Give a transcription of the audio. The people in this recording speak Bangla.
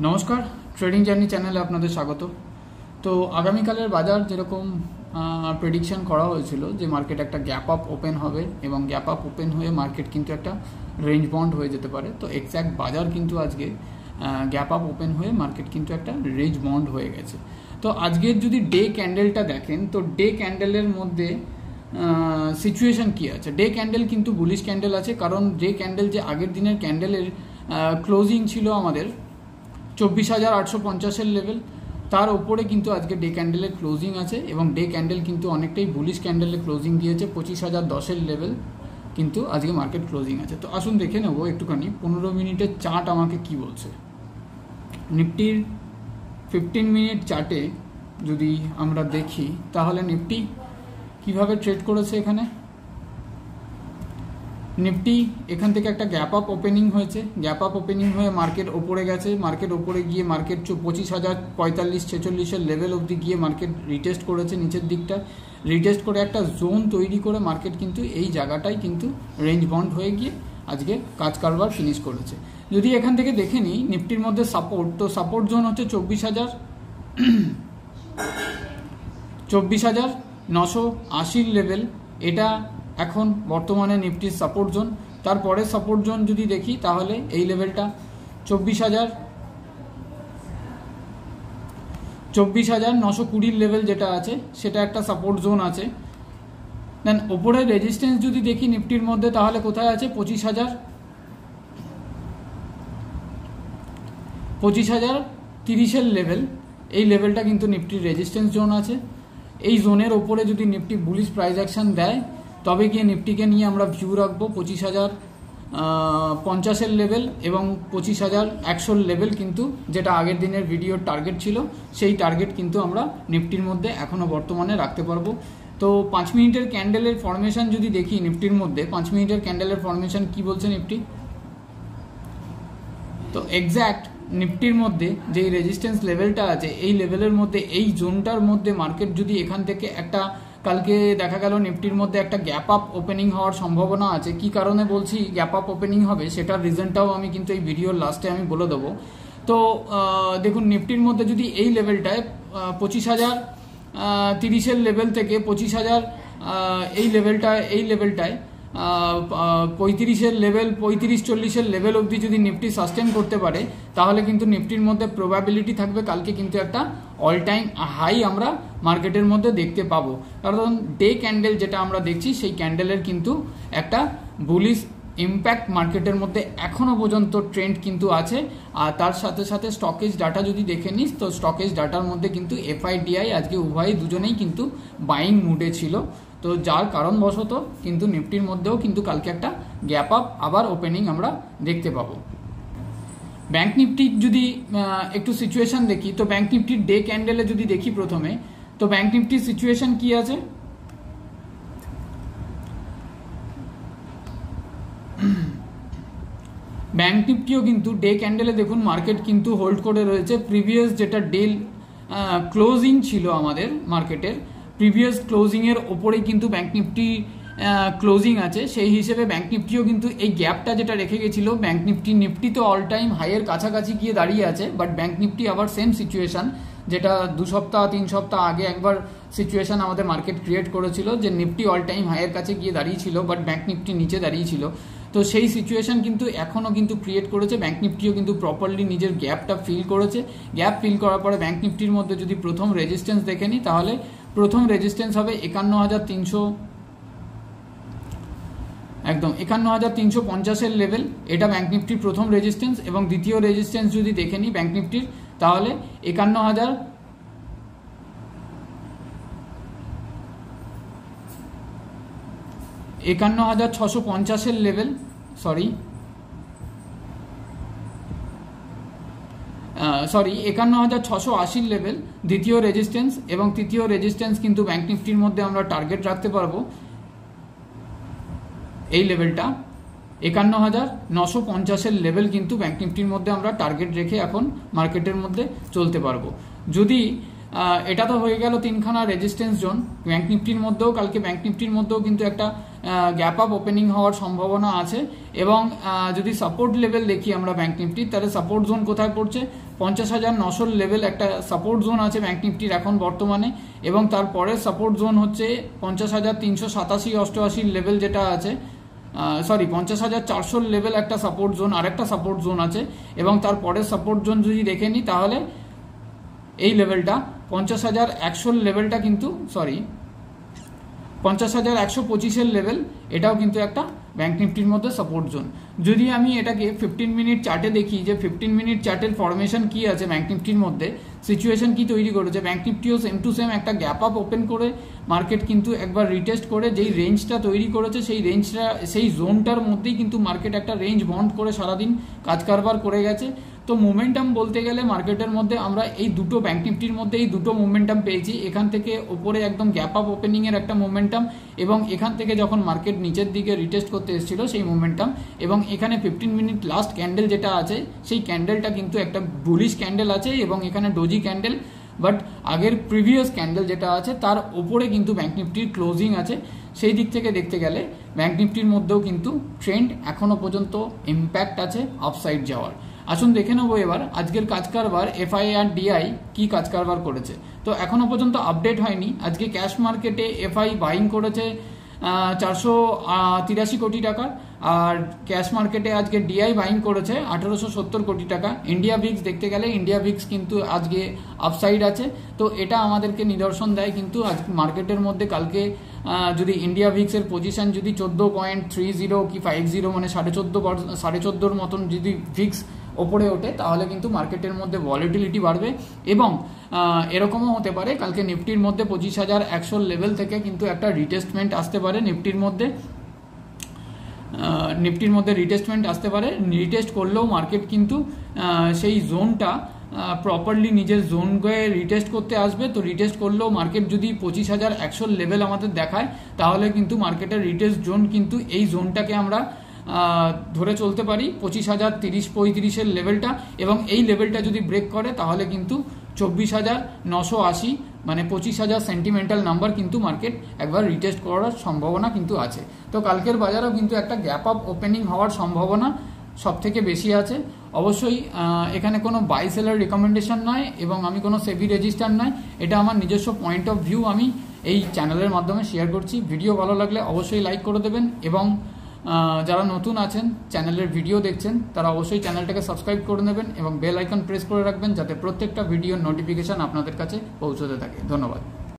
নমস্কার, ট্রেডিং জার্নি চ্যানেলে আপনাদের স্বাগত। তো আগামীকালের বাজার যেরকম প্রেডিকশন করা হয়েছিল যে মার্কেট একটা গ্যাপ আপ ওপেন হবে এবং গ্যাপ আপ ওপেন হয়ে মার্কেট কিন্তু একটা রেঞ্জ বন্ড হয়ে যেতে পারে। তো এক্স্যাক্ট বাজার কিন্তু আজকে গ্যাপ আপ ওপেন হয়ে মার্কেট কিন্তু একটা রেঞ্জ বন্ড হয়ে গেছে। তো আজকের যদি ডে ক্যান্ডেলটা দেখেন, তো ডে ক্যান্ডেলের মধ্যে সিচুয়েশন কি আছে। ডে ক্যান্ডেল কিন্তু বুলিশ ক্যান্ডেল আছে, কারণ ডে ক্যান্ডেল যে আগের দিনের ক্যান্ডেলের ক্লোজিং ছিল আমাদের 24,850 লেভেল, তার ওপরে কিন্তু আজকে ডে ক্যান্ডেলের ক্লোজিং আছে এবং ডে ক্যান্ডেল কিন্তু অনেকটাই বুলিশ ক্যান্ডেলের ক্লোজিং দিয়েছে। 25,010 লেভেল কিন্তু আজকে মার্কেট ক্লোজিং আছে। তো আসুন দেখে নেবো একটুখানি 15 মিনিটের চার্ট আমাকে কি বলছে। নিফটির 15 মিনিট চার্টে যদি আমরা দেখি তাহলে নিফটি কিভাবে ট্রেড করেছে। এখানে নিফটি এখান থেকে একটা গ্যাপ আপ ওপেনিং হয়েছে, গ্যাপ আপ ওপেনিং হয়ে মার্কেট ওপরে গেছে। মার্কেট ওপরে গিয়ে মার্কেট 25,045-46 লেভেল অবধি গিয়ে মার্কেট রিটেস্ট করেছে, নিচের দিকটা রিটেস্ট করে একটা জোন তৈরি করে মার্কেট কিন্তু এই জায়গাটাই কিন্তু রেঞ্জ বন্ড হয়ে গিয়ে আজকে কাজ কারবার ফিনিশ করেছে। যদি এখান থেকে দেখে নিই নিফটির মধ্যে সাপোর্ট, তো সাপোর্ট জোন হচ্ছে 24,980 লেভেল, এটা এখন বর্তমানে নিফটির সাপোর্ট জোন। তারপরে সাপোর্ট জোন যদি দেখি তাহলে এই লেভেলটা 24,920 লেভেল যেটা আছে সেটা একটা সাপোর্ট জোন আছে। দেন ওপরে রেজিস্ট্যান্স যদি দেখি নিফটির মধ্যে তাহলে কোথায় আছে 25,030 লেভেল, এই লেভেলটা কিন্তু নিফটির রেজিস্ট্যান্স জোন আছে। এই জোনের ওপরে যদি নিফটি বুলিশ প্রাইস অ্যাকশন দেয় তবে গিয়ে নিফটিকে নিয়ে আমরা ভিউ রাখবো 25,050 লেভেল এবং 25,100 লেভেল কিন্তু যেটা আগের দিনের ভিডিওর টার্গেট ছিল, সেই টার্গেট কিন্তু আমরা নিফটির মধ্যে এখনও বর্তমানে রাখতে পারবো। তো 5 মিনিটের ক্যান্ডেলের ফরমেশন যদি দেখি নিফটির মধ্যে, 5 মিনিটের ক্যান্ডেলের ফরমেশন কি বলছে নিফটি। তো এক্স্যাক্ট নিফটির মধ্যে যেই রেজিস্ট্যান্স লেভেলটা আছে এই লেভেলের মধ্যে, এই জোনটার মধ্যে মার্কেট যদি এখান থেকে একটা, কালকে দেখা গেল নিফটির মধ্যে একটা গ্যাপ আপ ওপেনিং হওয়ার সম্ভাবনা আছে। কি কারণে বলছি গ্যাপ আপ ওপেনিং হবে সেটার রিজনটাও আমি কিন্তু এই ভিডিওর লাস্টে আমি বলে দেবো। তো দেখুন নিফটির মধ্যে যদি এই লেভেলটায় 25,030 লেভেল থেকে 25,000 এই লেভেলটায় 35 লেভেল 35-40 লেভেল অবধি যদি নিফটি সাস্টেন করতে পারে তাহলে কিন্তু নিফটির মধ্যে প্রবাবিলিটি থাকবে কালকে কিন্তু একটা অল টাইম হাই আমরা মার্কেটের মধ্যে দেখতে পাবো। কারণ ডে ক্যান্ডেল যেটা আমরা দেখছি সেই ক্যান্ডেলের কিন্তু একটা বুলিশ ইম্প্যাক্ট মার্কেটের মধ্যে এখনও পর্যন্ত ট্রেন্ড কিন্তু আছে। আর তার সাথে সাথে স্টকেজ ডাটা যদি দেখে নিস তো স্টকেজ ডাটার মধ্যে কিন্তু এফআইডিআই আজকে দুজনেই কিন্তু বাইং মুডে ছিল। তো যার কারণবশত কিন্তু নিফটির মধ্যেও কিন্তু কালকে একটা গ্যাপ আপ আবার ওপেনিং আমরা দেখতে পাবো। ব্যাংক নিফটির যদি একটু সিচুয়েশন দেখি, তো ব্যাংক নিফটির ডে ক্যান্ডেলে যদি দেখি প্রথমে, তো ব্যাংক নিফটির সিচুয়েশন কি আছে। ব্যাংক নিফটিও কিন্তু ডে ক্যান্ডেলে দেখুন মার্কেট কিন্তু হোল্ড করে রয়েছে। প্রিভিয়াস যেটা ডে ক্লোজিং ছিল আমাদের মার্কেটের, প্রিভিয়াস ক্লোজিংয়ের ওপরেই কিন্তু ব্যাংক নিফটি ক্লোজিং আছে। সেই হিসেবে ব্যাংক নিফটিও কিন্তু এই গ্যাপটা যেটা রেখে গেছিলো ব্যাংক নিফটি তো অল টাইম হাইয়ের কাছাকাছি গিয়ে দাঁড়িয়ে আছে, বাট ব্যাংক নিফটি আবার সেম সিচুয়েশন যেটা 2 সপ্তাহ 3 সপ্তাহ আগে একবার সিচুয়েশন আমাদের মার্কেট ক্রিয়েট করেছিল যে নিফটি অল টাইম হাইয়ের কাছে গিয়ে দাঁড়িয়েছিল বাট ব্যাংক নিফটি নিচে দাঁড়িয়েছিল। তো সেই সিচুয়েশন কিন্তু এখনও কিন্তু ক্রিয়েট করেছে। ব্যাংক নিফটিও কিন্তু প্রপারলি নিজের গ্যাপটা ফিল করেছে। গ্যাপ ফিল করার পরে ব্যাংক নিফটির মধ্যে যদি প্রথম রেজিস্ট্যান্স দেখে নিই তাহলে প্রথম রেজিস্ট্যান্স হবে 51,350 লেভেল, এটা ব্যাংক নিফটির প্রথম রেজিস্ট্যান্স। এবং দ্বিতীয় রেজিস্ট্যান্স যদি দেখে নিই ব্যাংক নিফটির তাহলে 51,650 লেভেল, 51,680 লেভেল দ্বিতীয় রেজিস্ট্যান্স। এবং তৃতীয় রেজিস্ট্যান্স কিন্তু ব্যাংক নিফটির মধ্যে আমরা টার্গেট রাখতে পারবো এই লেভেলটা 51,950 লেভেল কিন্তু ব্যাংক নিফটির মধ্যে আমরা টার্গেট রেখে এখন মার্কেটের মধ্যে চলতে পারবো। যদি এটা তো হয়ে গেল 3খানা রেজিস্ট্যান্স জোন। ব্যাংক নিফটির মধ্যেও কালকে ব্যাংক নিফটির মধ্যেও কিন্তু একটা গ্যাপ আপ ওপেনিং হওয়ার সম্ভাবনা আছে। এবং যদি সাপোর্ট লেভেল দেখি আমরা ব্যাংক নিফটির, তাহলে সাপোর্ট জোন কোথায় পড়ছে, 50,900 লেভেল একটা সাপোর্ট জোন আছে ব্যাংক নিফটির এখন বর্তমানে। এবং তারপরের সাপোর্ট জোন হচ্ছে 50,387-88 লেভেল যেটা আছে, 50,400 লেভেল একটা সাপোর্ট জোন, আরেকটা সাপোর্ট জোন আছে। এবং তারপরের সাপোর্ট জোন যদি দেখে নিই তাহলে এই লেভেলটা 50,100 লেভেলটা কিন্তু 50,125 লেভেল, এটাও কিন্তু একটা ব্যাংক নিফটির মধ্যে সাপোর্ট জোন। যদি আমি এটাকে 15 মিনিট চার্টে দেখি যে 15 মিনিট চার্টের ফরমেশন কি আছে ব্যাংক নিফটির মধ্যে, সিচুয়েশন কি তৈরি করেছে, ব্যাংক নিফটিও সেম টু সেম একটা গ্যাপ আপ ওপেন করে মার্কেট কিন্তু একবার রিটেস্ট করে যেই রেঞ্জটা তৈরি করেছে সেই রেঞ্জটা, সেই জোনটার মধ্যেই কিন্তু মার্কেট একটা রেঞ্জ বন্ড করে সারাদিন কাজ কারবার করে গেছে। তো মোমেন্টাম বলতে গেলে মার্কেটের মধ্যে আমরা এই দুটো ব্যাংক নিফটির মধ্যে এই দুটো মোমেন্টাম পেয়েছি। এখান থেকে ওপরে একদম গ্যাপ আপ ওপেনিংয়ের একটা মোমেন্টাম, এবং এখান থেকে যখন মার্কেট নিচের দিকে রিটেস্ট করতে এসেছিল সেই মোমেন্টাম। এবং এখানে 15 মিনিট লাস্ট ক্যান্ডেল যেটা আছে সেই ক্যান্ডেলটা কিন্তু একটা বুলিশ ক্যান্ডেল আছে, এবং এখানে ডোজি ক্যান্ডেল, বাট আগের প্রিভিয়াস ক্যান্ডেল যেটা আছে তার ওপরে কিন্তু ব্যাংক নিফটির ক্লোজিং আছে। সেই দিক থেকে দেখতে গেলে ব্যাংক নিফটির মধ্যেও কিন্তু ট্রেন্ড এখনো পর্যন্ত ইম্প্যাক্ট আছে আপসাইড যাওয়ার। আসুন দেখে নেবো এবার আজকের কাজ কারবার এফআই আর ডিআই কি কাজ কারবার করেছে। তো এখনো পর্যন্ত আপডেট হয়নি। আজকে ক্যাশ মার্কেটে এফআই বাইং করেছে 483 কোটি টাকা, আর ক্যাশ মার্কেটে আজকে ডিআই বাইং করেছে 1870 কোটি টাকা। ইন্ডিয়া ভিক্স দেখতে গেলে ইন্ডিয়া ভিক্স কিন্তু আজকে আপসাইড আছে। তো এটা আমাদেরকে নিদর্শন দেয় কিন্তু আজ মার্কেটের মধ্যে কালকে যদি ইন্ডিয়া ভিক্সের পজিশন যদি 14.30 কি 50 মানে 14.5 মতন যদি ভিক্স ওপরে ওঠে তাহলে কিন্তু মার্কেটের মধ্যে ভলিটিলিটি বাড়বে। এবং এরকমও হতে পারে কালকে নিফটির মধ্যে 25,100 লেভেল থেকে কিন্তু একটা রিটেস্টমেন্ট আসতে পারে। নিফটির মধ্যে রিটেস্টমেন্ট আসতে পারে। রিটেস্ট করলেও মার্কেট কিন্তু সেই জোনটা প্রপারলি নিজের জোনকে রিটেস্ট করতে আসবে। তো রিটেস্ট করলেও মার্কেট যদি 25,100 লেভেল আমাদের দেখায় তাহলে কিন্তু মার্কেটের রিটেস্ট জোন কিন্তু এই জোনটাকে আমরা ধরে চলতে পারি 25,030-35 লেভেলটা। এবং এই লেভেলটা যদি ব্রেক করে তাহলে কিন্তু 24,980 মানে 25,000 সেন্টিমেন্টাল নাম্বার কিন্তু মার্কেট একবার রিটেস্ট করার সম্ভাবনা কিন্তু আছে। তো কালকের বাজারেও কিন্তু একটা গ্যাপ আপ ওপেনিং হওয়ার সম্ভাবনা সব থেকে বেশি আছে। অবশ্যই এখানে কোনো বাই সেলার রিকমেন্ডেশন নয় এবং আমি কোনো সেবি রেজিস্টার নয়, এটা আমার নিজস্ব পয়েন্ট অফ ভিউ আমি এই চ্যানেলের মাধ্যমে শেয়ার করছি। ভিডিও ভালো লাগলে অবশ্যই লাইক করে দেবেন, এবং যারা নতুন আছেন চ্যানেলের ভিডিও দেখছেন তারা অবশ্যই চ্যানেলটাকে সাবস্ক্রাইব করে নেবেন এবং বেল আইকন প্রেস করে রাখবেন যাতে প্রত্যেকটা ভিডিওর নোটিফিকেশান আপনাদের কাছে পৌঁছতে থাকে। ধন্যবাদ।